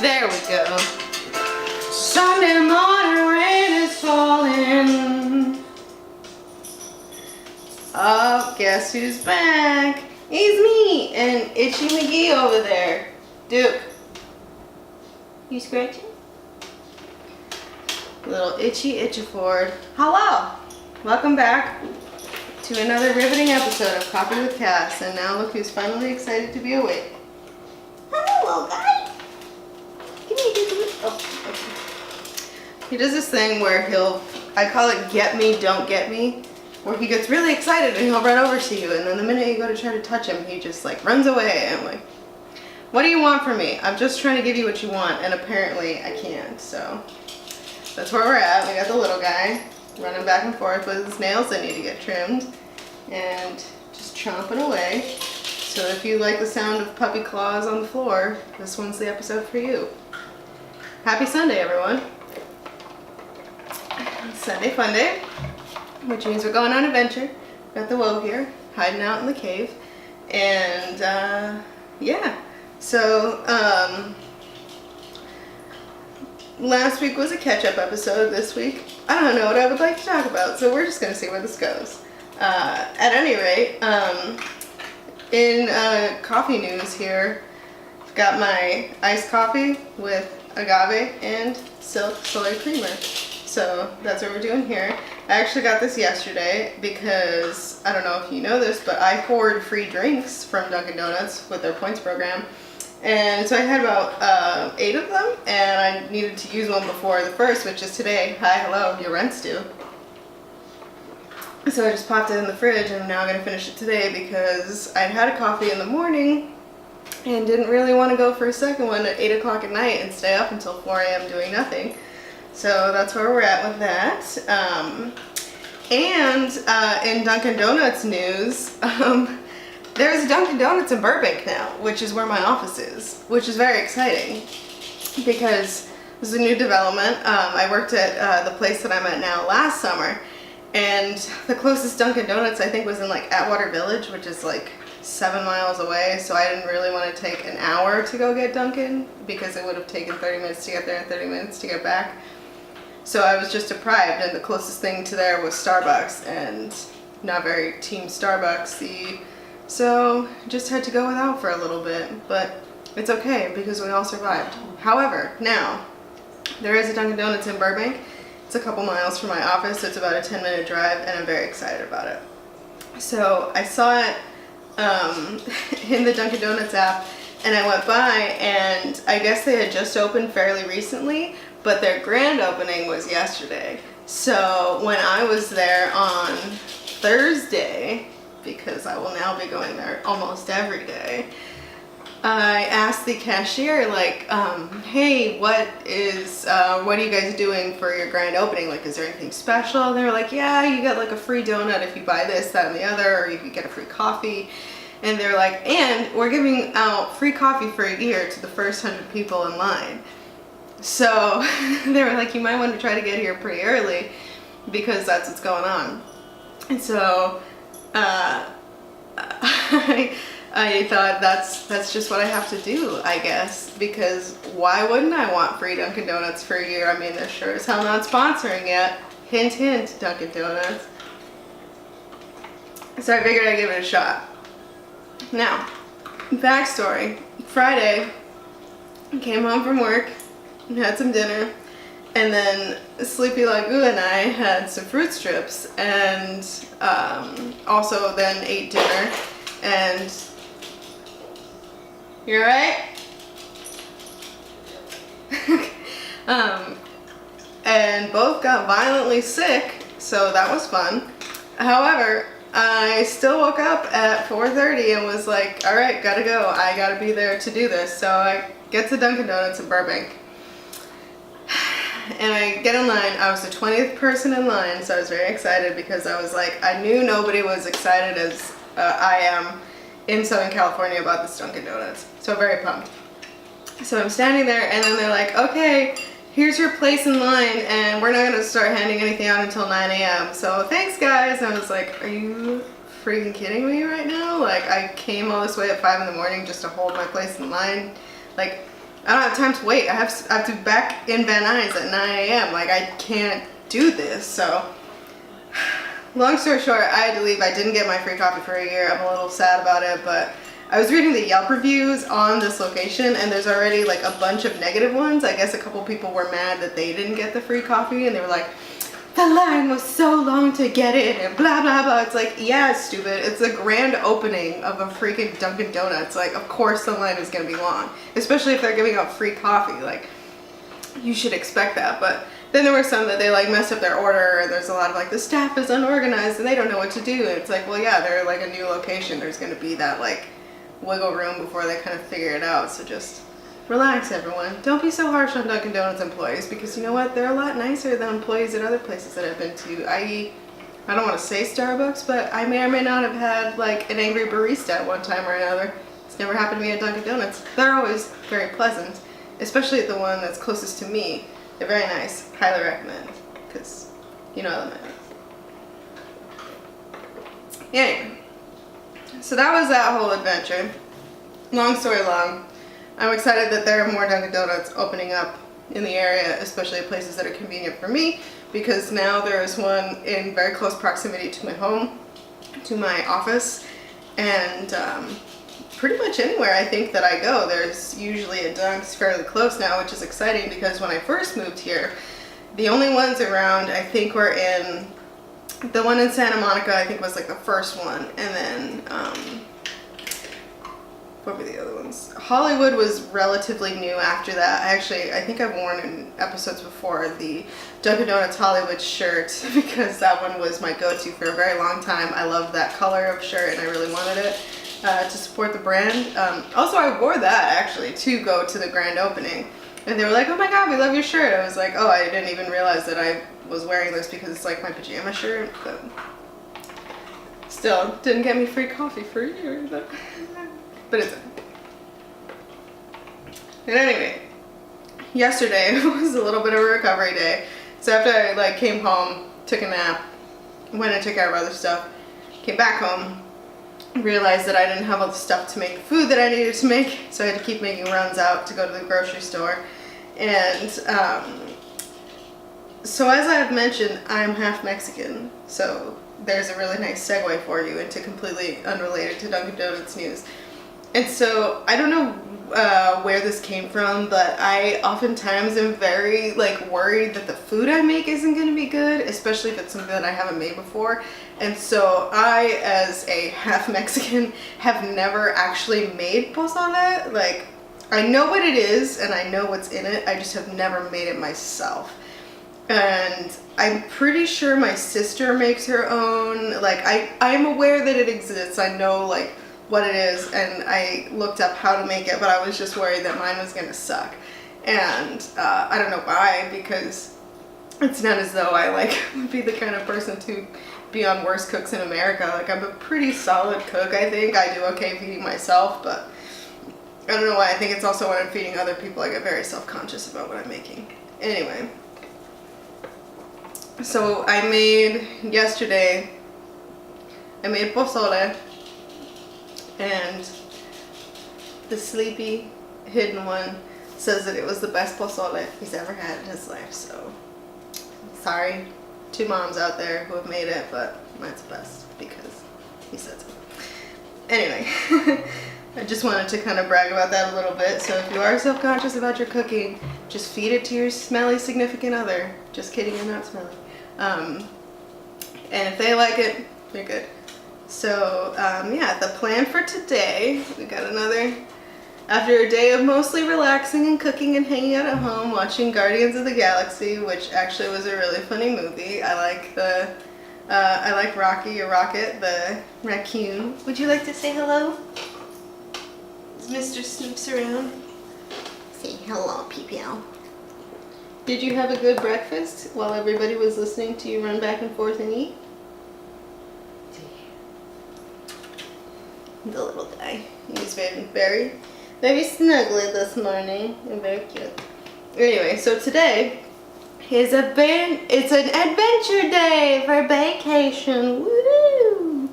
There we go. Sunday morning rain is falling. Oh, guess who's back? It's me and Itchy McGee over there. Duke, you scratching? Little Itchy Ford. Hello! Welcome back to another riveting episode of Coffee with Cass, and now look who's finally excited to be awake. Hello, little guy. Give me a good. Oh, okay. He does this thing where I call it get me, don't get me, where he gets really excited and he'll run over to you, and then the minute you go to try to touch him, he just like runs away. I'm like, what do you want from me? I'm just trying to give you what you want, and apparently I can't, so that's where we're at. We got the little guy running back and forth with his nails that need to get trimmed and just chomping away. So if you like the sound of puppy claws on the floor, this one's the episode for you. Happy Sunday, everyone. It's Sunday Fun Day, which means we're going on an adventure. Got the woe here, hiding out in the cave. And yeah, so last week was a catch-up episode. This week, I don't know what I would like to talk about, so we're just going to see where this goes. At any rate, in coffee news here, I've got my iced coffee with agave and silk soy creamer. So that's what we're doing here. I actually got this yesterday because, I don't know if you know this, but I hoard free drinks from Dunkin' Donuts with their points program. And so I had about 8 of them, and I needed to use one before the first, which is today. Hi, hello, your rent's due. So I just popped it in the fridge, and I'm now going to finish it today because I'd had a coffee in the morning and didn't really want to go for a second one at 8 o'clock at night and stay up until 4 a.m. doing nothing. So that's where we're at with that. In Dunkin' Donuts news, there's a Dunkin' Donuts in Burbank now, which is where my office is, which is very exciting because this is a new development. I worked at the place that I'm at now last summer, and the closest Dunkin' Donuts I think was in like Atwater Village, which is like 7 miles away, so I didn't really want to take an hour to go get Dunkin' because it would have taken 30 minutes to get there and 30 minutes to get back. So I was just deprived, and the closest thing to there was Starbucks, and not very team Starbucks-y. So just had to go without for a little bit, but it's okay because we all survived. However, now there is a Dunkin' Donuts in Burbank. It's a couple miles from my office, so it's about a 10-minute drive, and I'm very excited about it. So I saw it in the Dunkin' Donuts app, and I went by, and I guess they had just opened fairly recently, but their grand opening was yesterday. So when I was there on Thursday, because I will now be going there almost every day, I asked the cashier, like, hey, what are you guys doing for your grand opening? Like, is there anything special? And they were like, yeah, you get like a free donut if you buy this, that, and the other, or you could get a free coffee. And they're like, and we're giving out free coffee for a year to the first 100 people in line. So they were like, you might want to try to get here pretty early because that's what's going on. And so I thought that's just what I have to do, I guess, because why wouldn't I want free Dunkin' Donuts for a year? I mean, they're sure as hell not sponsoring yet. Hint, hint, Dunkin' Donuts. So I figured I'd give it a shot. Now, backstory. Friday, I came home from work and had some dinner, and then Sleepy Lagu and I had some fruit strips, and also then ate dinner. And you alright? And both got violently sick, so that was fun. However, I still woke up at 4:30 and was like, alright, gotta go. I gotta be there to do this. So I get to Dunkin' Donuts in Burbank. And I get in line. I was the 20th person in line, so I was very excited because I was like, I knew nobody was excited as I am in Southern California about this Dunkin' Donuts. So I'm very pumped. So I'm standing there, and then they're like, okay, here's your place in line, and we're not going to start handing anything out until 9 a.m. So thanks, guys. And I was like, are you freaking kidding me right now? Like, I came all this way at 5 in the morning just to hold my place in line. Like, I don't have time to wait. I have to be back in Van Nuys at 9 a.m. Like, I can't do this. So, long story short, I had to leave. I didn't get my free coffee for a year. I'm a little sad about it, but I was reading the Yelp reviews on this location, and there's already like a bunch of negative ones. I guess a couple people were mad that they didn't get the free coffee, and they were like, the line was so long to get it, and blah blah blah. It's like, yeah, stupid. It's a grand opening of a freaking Dunkin' Donuts. Like, of course the line is gonna be long, especially if they're giving out free coffee. Like, you should expect that. But then there were some that they like messed up their order, and there's a lot of like, the staff is unorganized and they don't know what to do. And it's like, well, yeah, they're like a new location. There's gonna be that like wiggle room before they kind of figure it out. So just relax, everyone. Don't be so harsh on Dunkin' Donuts employees, because you know what? They're a lot nicer than employees at other places that I've been to, i.e., I don't want to say Starbucks, but I may or may not have had like an angry barista at one time or another. It's never happened to me at Dunkin' Donuts. They're always very pleasant, especially at the one that's closest to me. They're very nice. Highly recommend, because you know them. Anyway, so that was that whole adventure. Long story long, I'm excited that there are more Dunkin' Donuts opening up in the area, especially places that are convenient for me, because now there is one in very close proximity to my home, to my office, and pretty much anywhere I think that I go, there's usually a Dunks fairly close now, which is exciting, because when I first moved here, the only ones around I think were in, the one in Santa Monica I think was like the first one, and then what were the other ones? Hollywood was relatively new after that. I think I've worn in episodes before the Dunkin' Donuts Hollywood shirt, because that one was my go-to for a very long time. I loved that color of shirt and I really wanted it to support the brand. Also, I wore that actually to go to the grand opening. And they were like, oh my god, we love your shirt. I was like, oh, I didn't even realize that I was wearing this because it's like my pajama shirt. But still, didn't get me free coffee for a year. But it's and anyway, yesterday was a little bit of a recovery day. So after I like came home, took a nap, went and took care of other stuff, came back home, realized that I didn't have all the stuff to make the food that I needed to make, so I had to keep making runs out to go to the grocery store. And so as I have mentioned, I'm half Mexican, so there's a really nice segue for you into completely unrelated to Dunkin' Donuts news. And so I don't know where this came from, but I oftentimes am very like worried that the food I make isn't going to be good, especially if it's something that I haven't made before. And so I, as a half Mexican, have never actually made pozole. Like, I know what it is and I know what's in it, I just have never made it myself. And I'm pretty sure my sister makes her own. Like, I'm aware that it exists. I know like what it is, and I looked up how to make it, but I was just worried that mine was gonna suck. And I don't know why, because it's not as though I like would be the kind of person to be on Worst Cooks in America. Like, I'm a pretty solid cook, I think. I do okay feeding myself, but I don't know why. I think it's also when I'm feeding other people, I get very self-conscious about what I'm making. Anyway, so I made pozole, and the sleepy hidden one says that it was the best pozole he's ever had in his life. So sorry to moms out there who have made it, but mine's the best because he said so. Anyway, I just wanted to kind of brag about that a little bit. So if you are self-conscious about your cooking, just feed it to your smelly significant other. Just kidding, you're not smelly. And if they like it, you're good. So, yeah, the plan for today, we got after a day of mostly relaxing and cooking and hanging out at home, watching Guardians of the Galaxy, which actually was a really funny movie. I like Rocky or Rocket, the raccoon. Would you like to say hello? Is Mr. Snoops around? Say hello, Peepio. Did you have a good breakfast while everybody was listening to you run back and forth and eat? The little guy. He's been very snuggly this morning and very cute. Anyway, so today is it's an adventure day for vacation. Woo!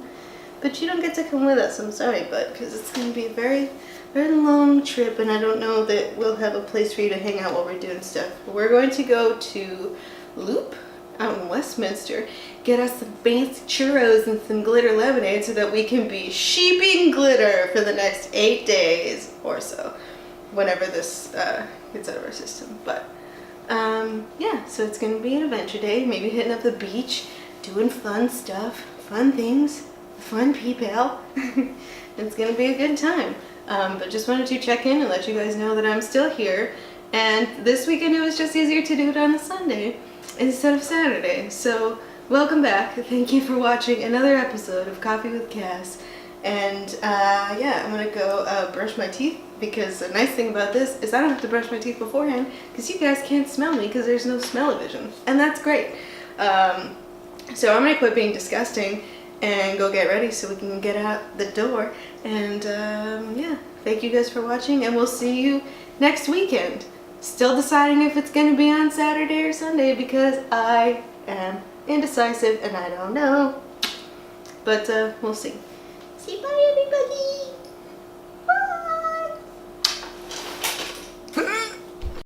But you don't get to come with us. I'm sorry, bud, because it's going to be a very very long trip, and I don't know that we'll have a place for you to hang out while we're doing stuff. But we're going to go to Loop out in Westminster, get us some fancy churros and some glitter lemonade so that we can be sheeping glitter for the next 8 days or so, whenever this gets out of our system. But yeah, so it's going to be an adventure day, maybe hitting up the beach, doing fun stuff, fun things, fun people. It's going to be a good time. But just wanted to check in and let you guys know that I'm still here. And this weekend it was just easier to do it on a Sunday instead of Saturday. So welcome back. Thank you for watching another episode of Coffee with Cass. And yeah, I'm going to go brush my teeth, because the nice thing about this is I don't have to brush my teeth beforehand because you guys can't smell me because there's no smell-o-vision. And that's great. So I'm going to quit being disgusting and go get ready so we can get out the door. And yeah, thank you guys for watching, and we'll see you next weekend. Still deciding if it's going to be on Saturday or Sunday because I am indecisive and I don't know. But we'll see. Say bye, everybody.